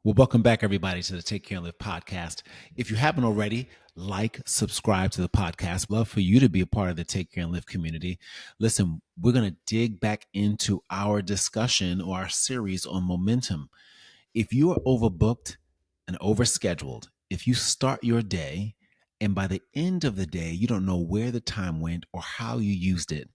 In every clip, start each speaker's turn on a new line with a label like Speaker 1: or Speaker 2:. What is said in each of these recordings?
Speaker 1: Well, welcome back, everybody, to the Take Care and Live podcast. If you haven't already, subscribe to the podcast. Love for you to be a part of the Take Care and Live community. Listen, we're going to dig back into our discussion or our series on momentum. If you are overbooked and overscheduled, if you start your day and by the end of the day, you don't know where the time went or how you used it,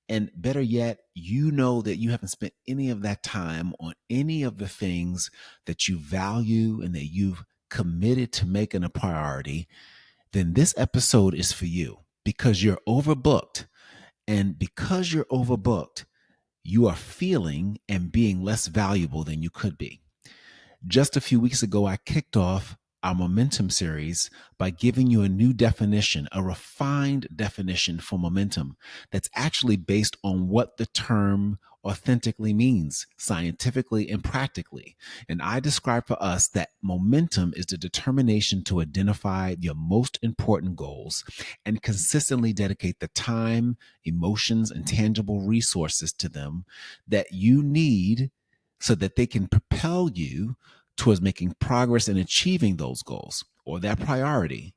Speaker 1: and better yet, you know that you haven't spent any of that time on any of the things that you value and that you've committed to making a priority, then this episode is for you because you're overbooked. And because you're overbooked, you are feeling and being less valuable than you could be. Just a few weeks ago, I kicked off our momentum series by giving you a new definition, a refined definition for momentum that's actually based on what the term authentically means, scientifically and practically. And I describe for us that momentum is the determination to identify your most important goals and consistently dedicate the time, emotions, and tangible resources to them that you need so that they can propel you towards making progress in achieving those goals or that priority.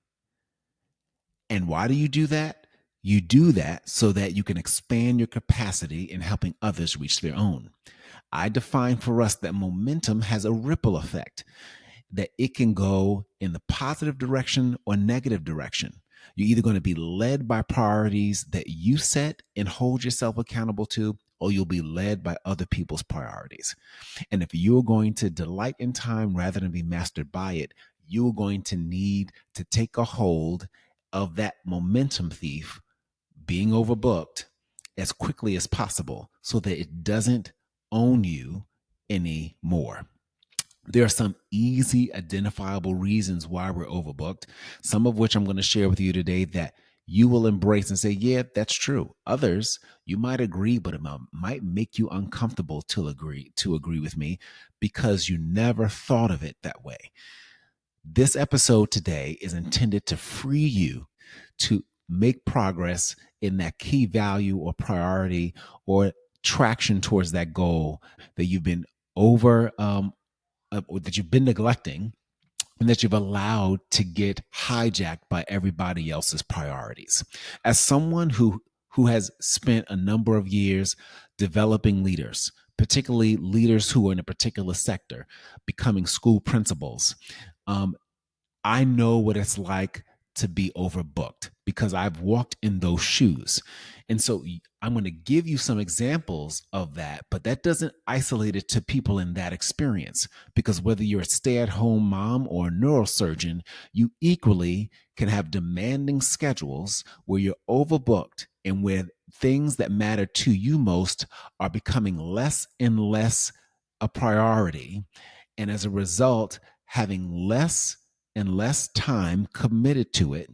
Speaker 1: And why do you do that? You do that so that you can expand your capacity in helping others reach their own. I define for us that momentum has a ripple effect, that it can go in the positive direction or negative direction. You're either going to be led by priorities that you set and hold yourself accountable to, or you'll be led by other people's priorities. And if you're going to delight in time rather than be mastered by it, you're going to need to take a hold of that momentum thief being overbooked as quickly as possible so that it doesn't own you anymore. There are some easy identifiable reasons why we're overbooked, some of which I'm going to share with you today that you will embrace and say, yeah, that's true. Others, you might agree, but it might make you uncomfortable to agree with me because you never thought of it that way. This episode today is intended to free you to make progress in that key value or priority or traction towards that goal that you've been that you've been neglecting and that you've allowed to get hijacked by everybody else's priorities. As someone who has spent a number of years developing leaders, particularly leaders who are in a particular sector, becoming school principals, I know what it's like to be overbooked because I've walked in those shoes. And so I'm going to give you some examples of that, but that doesn't isolate it to people in that experience because whether you're a stay-at-home mom or a neurosurgeon, you equally can have demanding schedules where you're overbooked and where things that matter to you most are becoming less and less a priority. And as a result, having less and less time committed to it,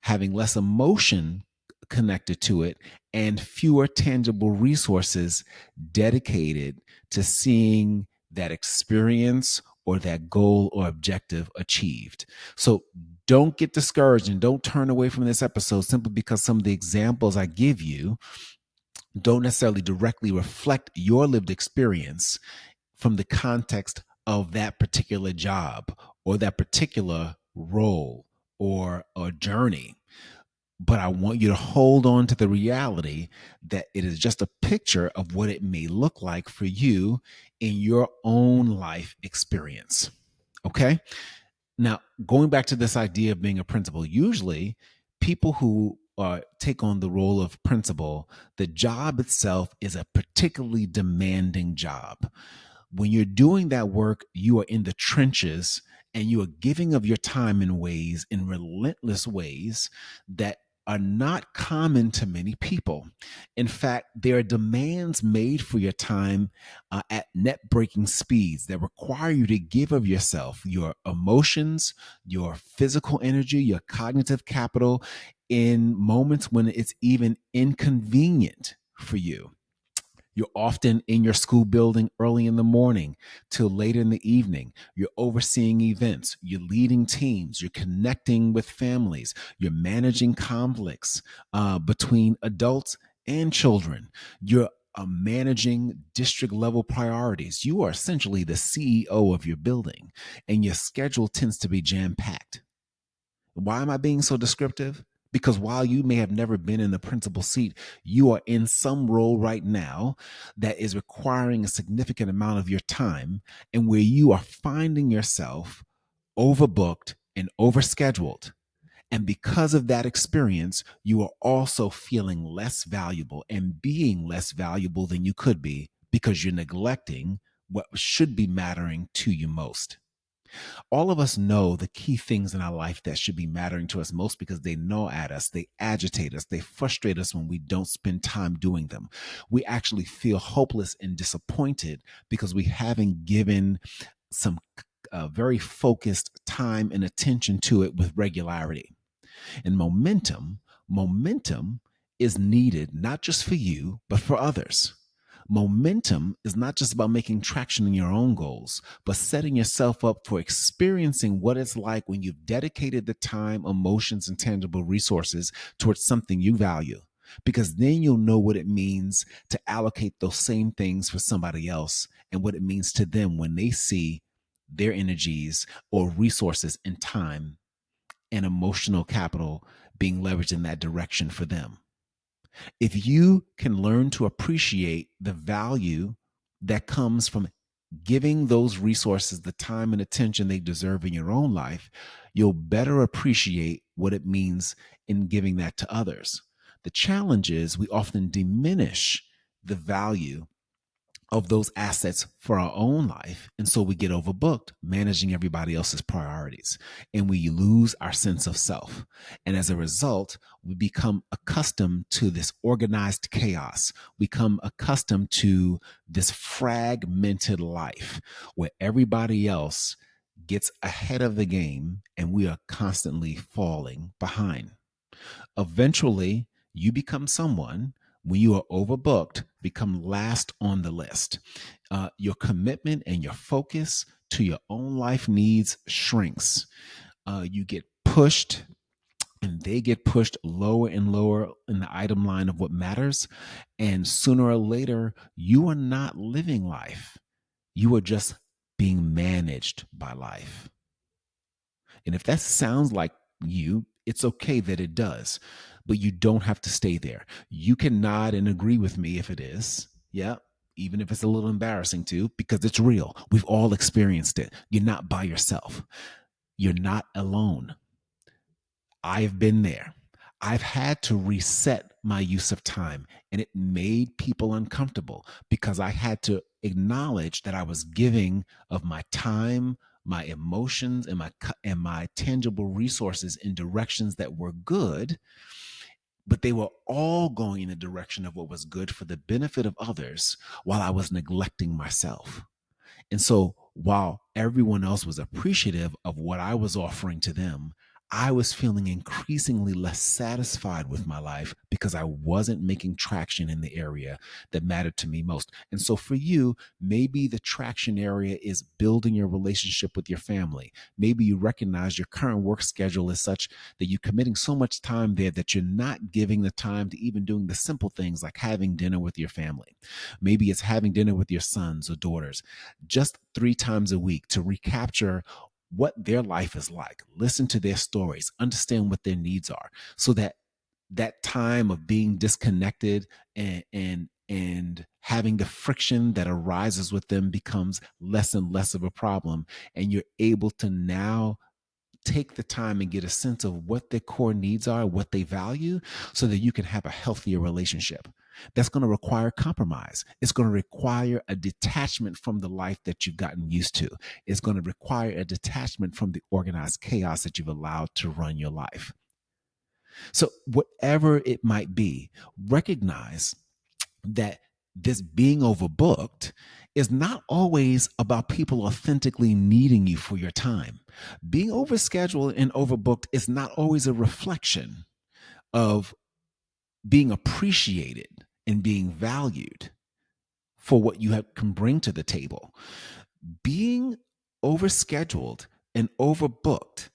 Speaker 1: having less emotion connected to it, and fewer tangible resources dedicated to seeing that experience or that goal or objective achieved. So don't get discouraged and don't turn away from this episode simply because some of the examples I give you don't necessarily directly reflect your lived experience from the context of that particular job or that particular role or journey. But I want you to hold on to the reality that it is just a picture of what it may look like for you in your own life experience. Okay. Now, going back to this idea of being a principal, usually people who take on the role of principal, the job itself is a particularly demanding job. When you're doing that work, you are in the trenches and you are giving of your time in relentless ways that are not common to many people. In fact, there are demands made for your time at net breaking speeds that require you to give of yourself, your emotions, your physical energy, your cognitive capital in moments when it's even inconvenient for you. You're often in your school building early in the morning till late in the evening. You're overseeing events. You're leading teams. You're connecting with families. You're managing conflicts between adults and children. You're managing district level priorities. You are essentially the CEO of your building, and your schedule tends to be jam packed. Why am I being so descriptive? Because while you may have never been in the principal seat, you are in some role right now that is requiring a significant amount of your time, and where you are finding yourself overbooked and overscheduled. And because of that experience, you are also feeling less valuable and being less valuable than you could be because you're neglecting what should be mattering to you most. All of us know the key things in our life that should be mattering to us most because they gnaw at us, they agitate us, they frustrate us when we don't spend time doing them. We actually feel hopeless and disappointed because we haven't given some very focused time and attention to it with regularity. And momentum is needed not just for you, but for others. Momentum is not just about making traction in your own goals, but setting yourself up for experiencing what it's like when you've dedicated the time, emotions, and tangible resources towards something you value. Because then you'll know what it means to allocate those same things for somebody else and what it means to them when they see their energies or resources and time and emotional capital being leveraged in that direction for them. If you can learn to appreciate the value that comes from giving those resources the time and attention they deserve in your own life, you'll better appreciate what it means in giving that to others. The challenge is we often diminish the value of those assets for our own life. And so we get overbooked managing everybody else's priorities, and we lose our sense of self. And as a result, we become accustomed to this organized chaos. We become accustomed to this fragmented life where everybody else gets ahead of the game and we are constantly falling behind. Eventually, you become someone, when you are overbooked, become last on the list. Your commitment and your focus to your own life needs shrinks. You get pushed and they get pushed lower and lower in the item line of what matters. And sooner or later, you are not living life. You are just being managed by life. And if that sounds like you, it's okay that it does, but you don't have to stay there. You can nod and agree with me if it is. Yeah. Even if it's a little embarrassing too, because it's real. We've all experienced it. You're not by yourself. You're not alone. I've been there. I've had to reset my use of time, and it made people uncomfortable because I had to acknowledge that I was giving of my time, my emotions, and my tangible resources in directions that were good, but they were all going in the direction of what was good for the benefit of others while I was neglecting myself. And so while everyone else was appreciative of what I was offering to them, I was feeling increasingly less satisfied with my life because I wasn't making traction in the area that mattered to me most. And so for you, maybe the traction area is building your relationship with your family. Maybe you recognize your current work schedule is such that you're committing so much time there that you're not giving the time to even doing the simple things like having dinner with your family. Maybe it's having dinner with your sons or daughters just 3 times a week to recapture what their life is like, listen to their stories, understand what their needs are, so that that time of being disconnected and having the friction that arises with them becomes less and less of a problem, and you're able to now take the time and get a sense of what their core needs are, what they value, so that you can have a healthier relationship. That's going to require compromise. It's going to require a detachment from the life that you've gotten used to. It's going to require a detachment from the organized chaos that you've allowed to run your life. So, whatever it might be, recognize that this being overbooked is not always about people authentically needing you for your time. Being overscheduled and overbooked is not always a reflection of being appreciated and being valued for what you can bring to the table. Being overscheduled and overbooked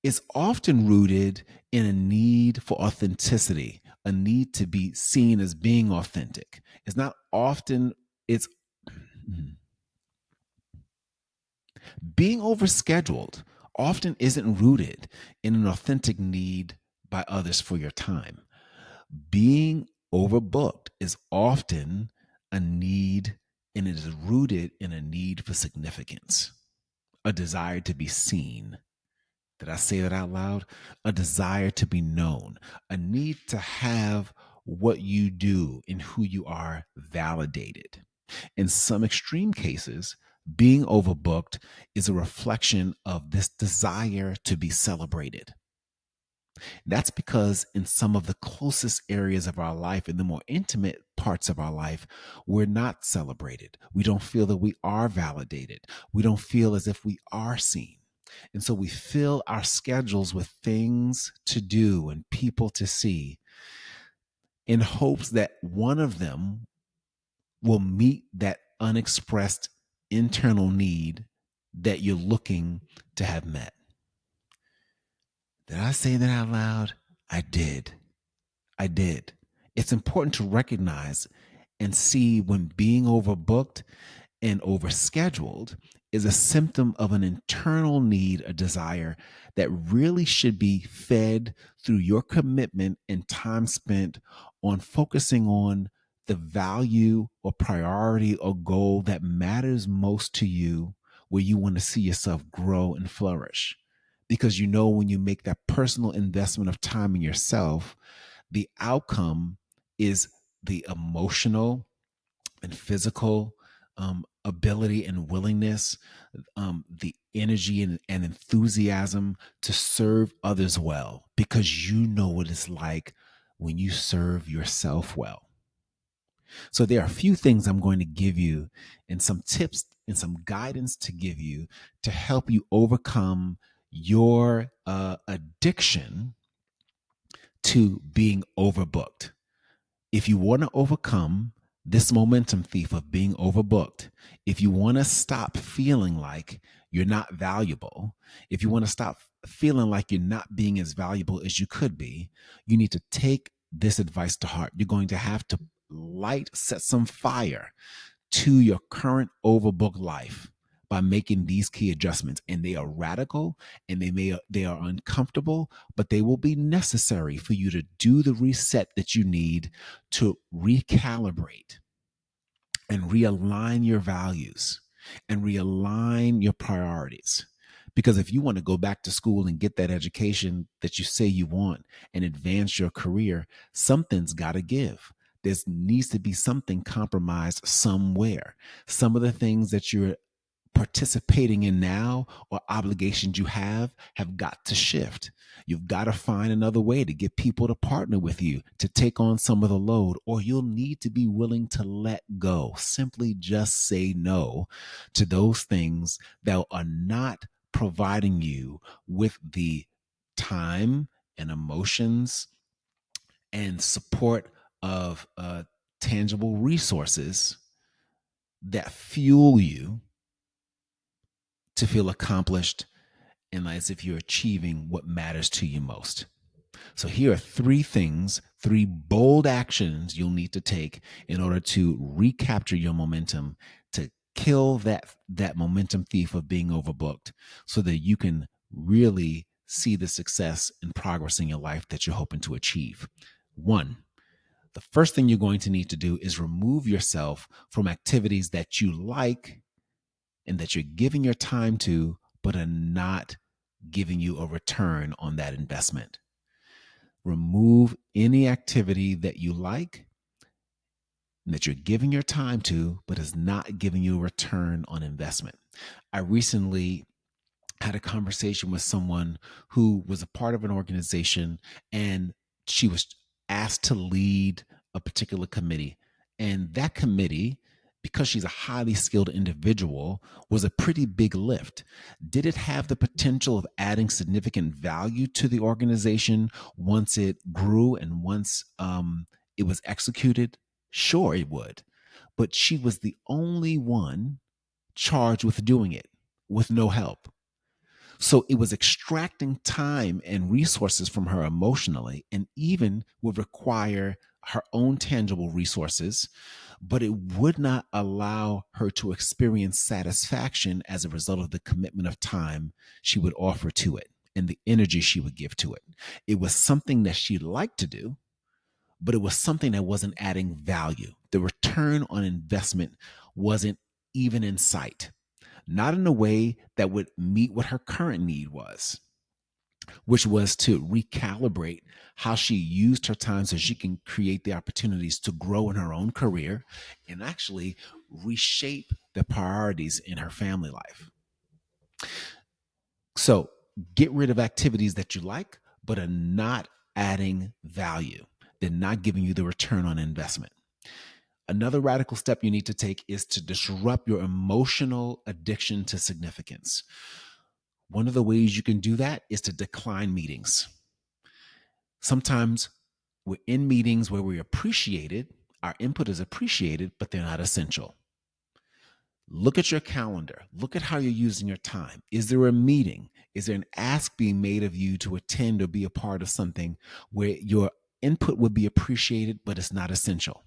Speaker 1: is often rooted in a need for authenticity, a need to be seen as being authentic. It's not often, it's being overscheduled often isn't rooted in an authentic need by others for your time. Being overbooked is often a need, and it is rooted in a need for significance, a desire to be seen. Did I say that out loud? A desire to be known, a need to have what you do and who you are validated. In some extreme cases, being overbooked is a reflection of this desire to be celebrated. That's because in some of the closest areas of our life, in the more intimate parts of our life, we're not celebrated. We don't feel that we are validated. We don't feel as if we are seen. And so we fill our schedules with things to do and people to see in hopes that one of them will meet that unexpressed internal need that you're looking to have met. Did I say that out loud? I did. I did. It's important to recognize and see when being overbooked and overscheduled is a symptom of an internal need, a desire that really should be fed through your commitment and time spent on focusing on the value or priority or goal that matters most to you, where you want to see yourself grow and flourish. Because you know, when you make that personal investment of time in yourself, the outcome is the emotional and physical ability and willingness, the energy and enthusiasm to serve others well, because you know what it's like when you serve yourself well. So there are a few things I'm going to give you and some tips and some guidance to give you to help you overcome your addiction to being overbooked. If you want to overcome this momentum thief of being overbooked, if you want to stop feeling like you're not valuable, if you want to stop feeling like you're not being as valuable as you could be, you need to take this advice to heart. You're going to have to set some fire to your current overbooked life by making these key adjustments. And they are radical, and they are uncomfortable, but they will be necessary for you to do the reset that you need to recalibrate and realign your values and realign your priorities. Because if you want to go back to school and get that education that you say you want and advance your career, something's got to give. There needs to be something compromised somewhere. Some of the things that you're participating in now or obligations you have got to shift. You've got to find another way to get people to partner with you to take on some of the load, or you'll need to be willing to let go. Simply just say no to those things that are not providing you with the time and emotions and support of tangible resources that fuel you to feel accomplished and as if you're achieving what matters to you most. So here are three things, three bold actions you'll need to take in order to recapture your momentum, to kill that momentum thief of being overbooked, so that you can really see the success and progress in your life that you're hoping to achieve. One, the first thing you're going to need to do is remove yourself from activities that you like and that you're giving your time to, but are not giving you a return on that investment. Remove any activity that you like and that you're giving your time to, but is not giving you a return on investment. I recently had a conversation with someone who was a part of an organization, and she was asked to lead a particular committee. And that committee, because she's a highly skilled individual, was a pretty big lift. Did it have the potential of adding significant value to the organization once it grew and once it was executed? Sure, it would. But she was the only one charged with doing it with no help. So it was extracting time and resources from her emotionally, and even would require her own tangible resources, but it would not allow her to experience satisfaction as a result of the commitment of time she would offer to it and the energy she would give to it. It was something that she liked to do, but it was something that wasn't adding value. The return on investment wasn't even in sight, not in a way that would meet what her current need was, which was to recalibrate how she used her time so she can create the opportunities to grow in her own career and actually reshape the priorities in her family life. So get rid of activities that you like, but are not adding value. They're not giving you the return on investment. Another radical step you need to take is to disrupt your emotional addiction to significance. One of the ways you can do that is to decline meetings. Sometimes we're in meetings where we're appreciated, our input is appreciated, but they're not essential. Look at your calendar. Look at how you're using your time. Is there a meeting? Is there an ask being made of you to attend or be a part of something where your input would be appreciated, but it's not essential?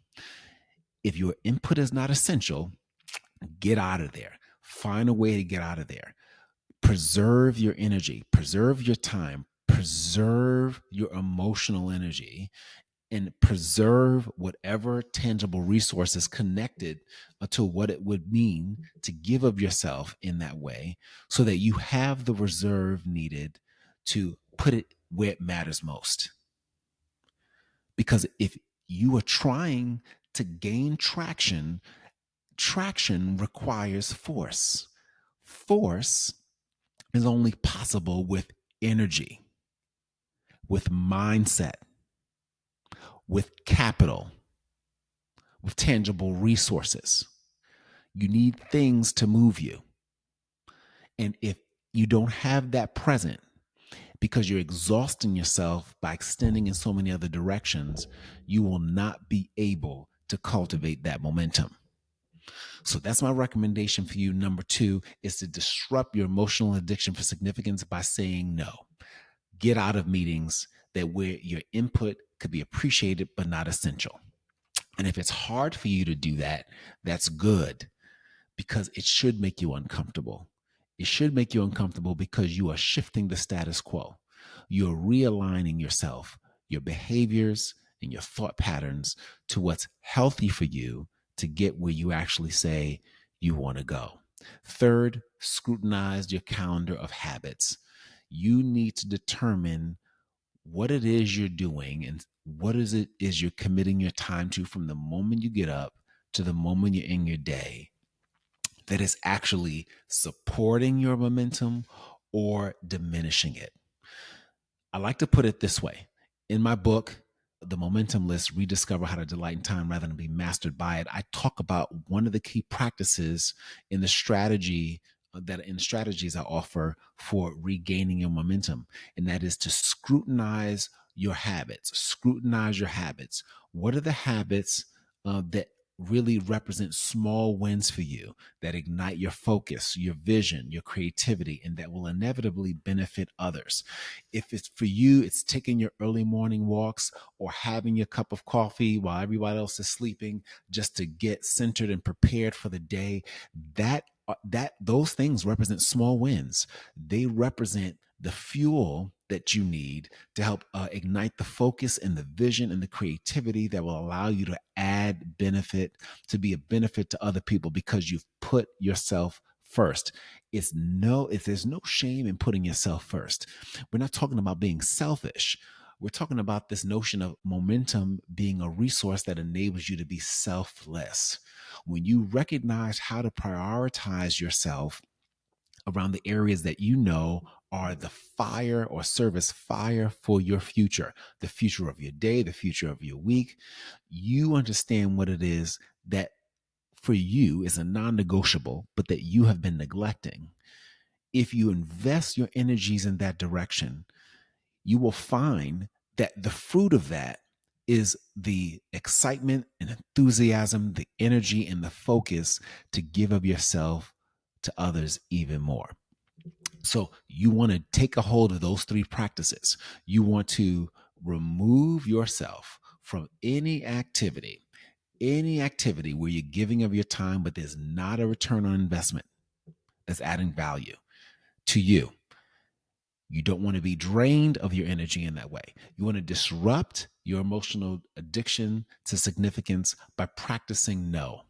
Speaker 1: If your input is not essential, get out of there. Find a way to get out of there. Preserve your energy, preserve your time, preserve your emotional energy, and preserve whatever tangible resources connected to what it would mean to give of yourself in that way so that you have the reserve needed to put it where it matters most. Because if you are trying to gain traction, traction requires force. Force is only possible with energy, with mindset, with capital, with tangible resources. You need things to move you. And if you don't have that present because you're exhausting yourself by extending in so many other directions, you will not be able to cultivate that momentum. So that's my recommendation for you. Number 2 is to disrupt your emotional addiction for significance by saying no. Get out of meetings that where your input could be appreciated but not essential. And if it's hard for you to do that, that's good, because it should make you uncomfortable. It should make you uncomfortable because you are shifting the status quo. You're realigning yourself, your behaviors, and your thought patterns to what's healthy for you to get where you actually say you want to go. Third, scrutinize your calendar of habits. You need to determine what it is you're doing and what is it is you're committing your time to from the moment you get up to the moment you're in your day that is actually supporting your momentum or diminishing it. I like to put it this way. In my book, The Momentum List, Rediscover How to Delight in Time Rather Than Be Mastered by It, I talk about one of the key practices in the strategies I offer for regaining your momentum, and that is to scrutinize your habits. Scrutinize your habits. What are the habits that really represent small wins for you, that ignite your focus, your vision, your creativity, and that will inevitably benefit others? If it's for you, it's taking your early morning walks or having your cup of coffee while everybody else is sleeping just to get centered and prepared for the day. Those things represent small wins. They represent the fuel that you need to help ignite the focus and the vision and the creativity that will allow you to add benefit, to be a benefit to other people because you've put yourself first. If there's no shame in putting yourself first. We're not talking about being selfish. We're talking about this notion of momentum being a resource that enables you to be selfless. When you recognize how to prioritize yourself around the areas that you know are the fire or service fire for your future, the future of your day, the future of your week, you understand what it is that for you is a non-negotiable, but that you have been neglecting. If you invest your energies in that direction, you will find that the fruit of that is the excitement and enthusiasm, the energy and the focus to give of yourself to others even more. So you want to take a hold of those three practices. You want to remove yourself from any activity where you're giving of your time, but there's not a return on investment that's adding value to you. You don't want to be drained of your energy in that way. You want to disrupt your emotional addiction to significance by practicing no.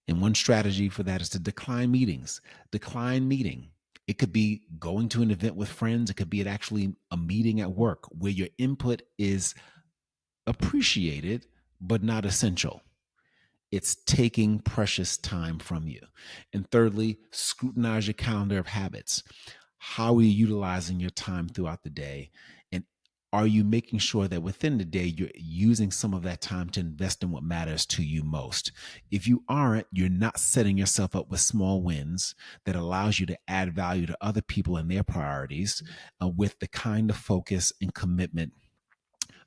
Speaker 1: And one strategy for that is to decline meetings. Decline meeting. It could be going to an event with friends. It could be actually a meeting at work where your input is appreciated, but not essential. It's taking precious time from you. And thirdly, scrutinize your calendar of habits. How are you utilizing your time throughout the day? And are you making sure that within the day you're using some of that time to invest in what matters to you most? If you aren't, you're not setting yourself up with small wins that allows you to add value to other people and their priorities with the kind of focus and commitment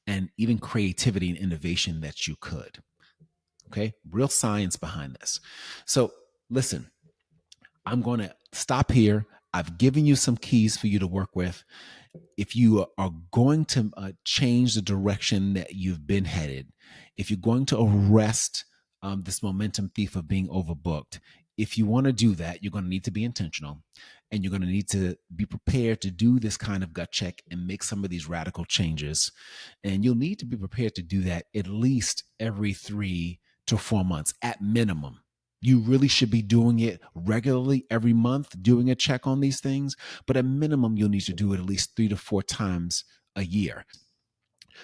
Speaker 1: and even creativity and innovation that you could. Okay, real science behind this. So listen, I'm going to stop here. I've given you some keys for you to work with. If you are going to change the direction that you've been headed, if you're going to arrest this momentum thief of being overbooked, if you want to do that, you're going to need to be intentional, and you're going to need to be prepared to do this kind of gut check and make some of these radical changes. And you'll need to be prepared to do that at least every 3 to 4 months at minimum. You really should be doing it regularly every month, doing a check on these things. But at minimum, you'll need to do it at least 3 to 4 times a year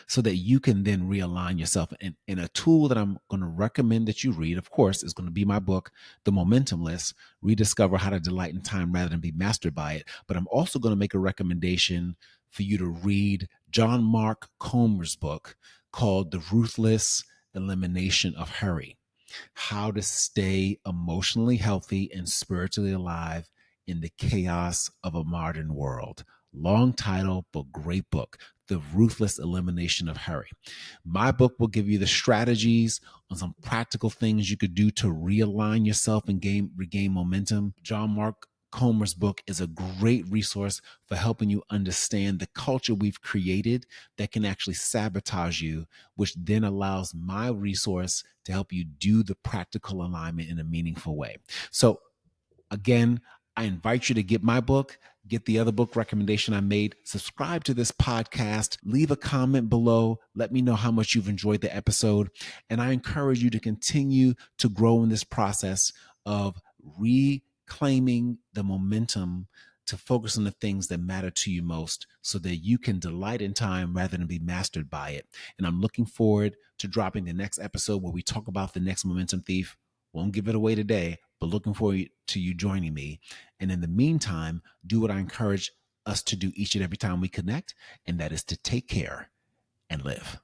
Speaker 1: so that you can then realign yourself. And a tool that I'm going to recommend that you read, of course, is going to be my book, The Momentum List, Rediscover How to Delight in Time Rather Than Be Mastered by It. But I'm also going to make a recommendation for you to read John Mark Comer's book called The Ruthless Elimination of Hurry: How to Stay Emotionally Healthy and Spiritually Alive in the Chaos of a Modern World. Long title, but great book. The Ruthless Elimination of Hurry. My book will give you the strategies on some practical things you could do to realign yourself and regain momentum. John Mark Comer's book is a great resource for helping you understand the culture we've created that can actually sabotage you, which then allows my resource to help you do the practical alignment in a meaningful way. So again, I invite you to get my book, get the other book recommendation I made, subscribe to this podcast, leave a comment below, let me know how much you've enjoyed the episode. And I encourage you to continue to grow in this process of reclaiming the momentum to focus on the things that matter to you most so that you can delight in time rather than be mastered by it. And I'm looking forward to dropping the next episode where we talk about the next momentum thief. Won't give it away today, but looking forward to you joining me. And in the meantime, do what I encourage us to do each and every time we connect, and that is to take care and live.